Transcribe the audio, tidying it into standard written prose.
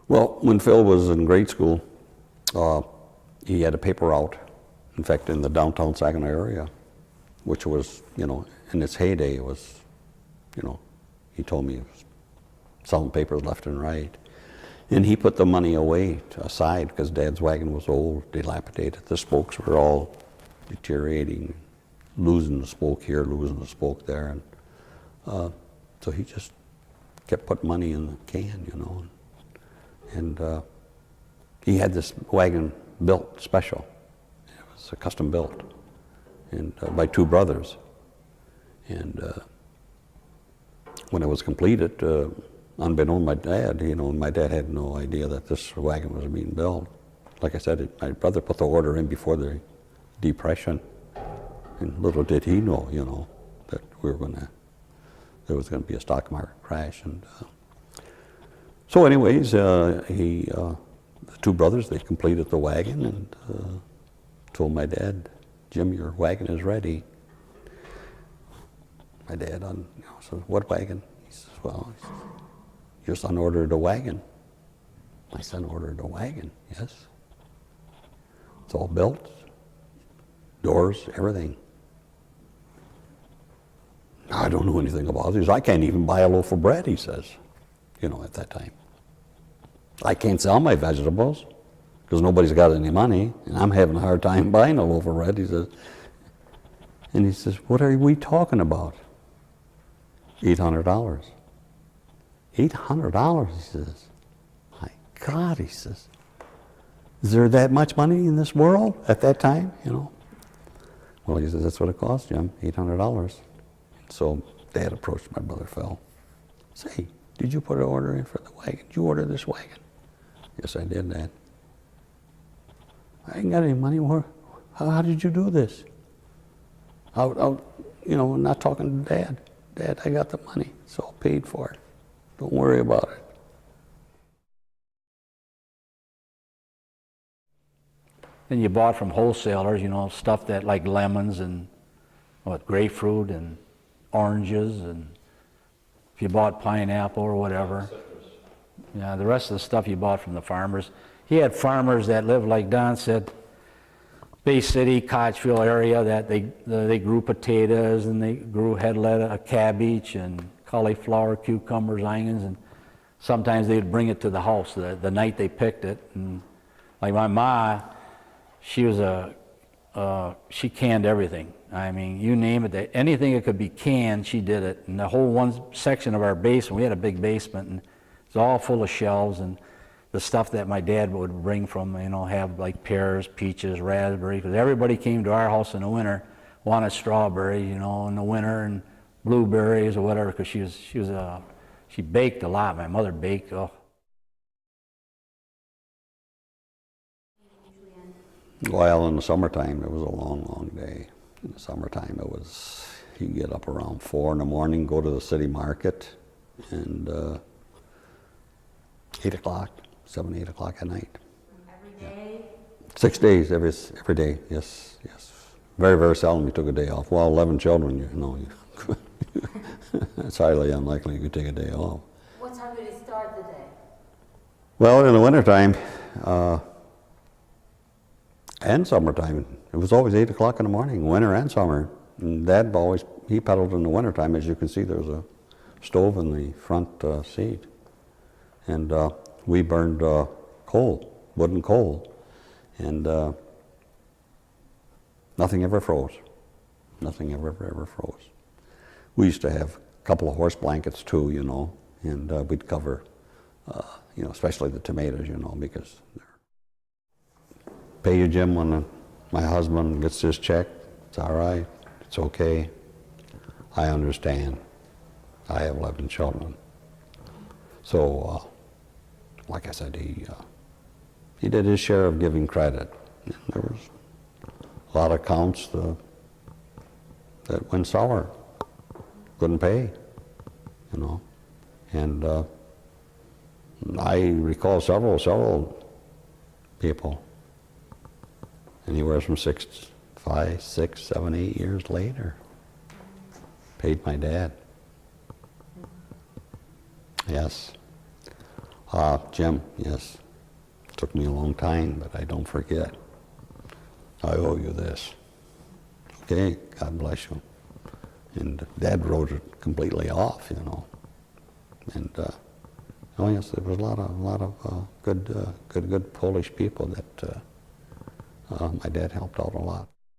Well, when Phil was in grade school, he had a paper route, in fact, in the downtown Saginaw area, which was, in its heyday, it was, he told me he was selling papers left and right. And he put the money away aside because Dad's wagon was old, dilapidated. The spokes were all deteriorating, losing the spoke here, losing the spoke there. And so he just kept putting money in the can, And he had this wagon built special. It was a custom built, and by two brothers. And when it was completed, unbeknown to my dad, my dad had no idea that this wagon was being built. Like I said, my brother put the order in before the Depression, and little did he know, that there was going to be a stock market crash. And so, anyways, the two brothers, they completed the wagon and told my dad, "Jim, your wagon is ready." My dad said, "What wagon?" He says, "Well, your son ordered a wagon." My son ordered a wagon, yes. It's all built, doors, everything. I don't know anything about this. I can't even buy a loaf of bread, he says, at that time. I can't sell my vegetables because nobody's got any money, and I'm having a hard time buying a loaf of bread, he says. And he says, "What are we talking about?" $800. $800, he says. My God, he says. Is there that much money in this world at that time, Well, he says, "That's what it cost, Jim, $800. So Dad approached my brother Phil. "Say, did you put an order in for the wagon? Did you order this wagon?" "Yes, I did, Dad." "I ain't got any money. How did you do this?" I'm not talking to Dad. "Dad, I got the money. It's all paid for. Don't worry about it." Then you bought from wholesalers, stuff that like lemons and grapefruit and oranges, and if you bought pineapple or whatever. Yeah, the rest of the stuff you bought from the farmers. He had farmers that lived, like Don said, Bay City, Cotchville area, that they grew potatoes and they grew head lettuce, cabbage and cauliflower, cucumbers, onions, and sometimes they'd bring it to the house the night they picked it. And like my ma, she canned everything. I mean, you name it, anything that could be canned, she did it. And the whole one section of our basement, we had a big basement, and it's all full of shelves and the stuff that my dad would bring from, have like pears, peaches, raspberries, because everybody came to our house in the winter, wanted strawberries, in the winter, and blueberries or whatever, because she baked a lot. My mother baked. Oh. Well, in the summertime, it was a long, long day. In the summertime, he'd get up around 4 in the morning, go to the city market, and 8 o'clock, 7, 8 o'clock at night. Every day? 6 days, every day, yes. Very, very seldom you took a day off. Well, 11 children, it's highly unlikely you could take a day off. What time did he start the day? Well, in the wintertime, and summertime, it was always 8 o'clock in the morning, winter and summer. And Dad he pedaled in the wintertime. As you can see, there's a stove in the front seat. And we burned coal, wooden coal. And nothing ever froze. Nothing ever froze. We used to have a couple of horse blankets too, and we'd cover, especially the tomatoes, because they're pay you, Jim, when my husband gets his check. It's all right. It's okay. I understand. I have 11 children. So, like I said, he did his share of giving credit. There was a lot of accounts that went sour, couldn't pay, And I recall several people, anywhere from 5, 6, 7, 8 years later, paid my dad. Yes. Jim, yes. Took me a long time, but I don't forget. I owe you this. Okay, God bless you. And Dad wrote it completely off, you know. And oh yes, there was a lot of good Polish people that my dad helped out a lot.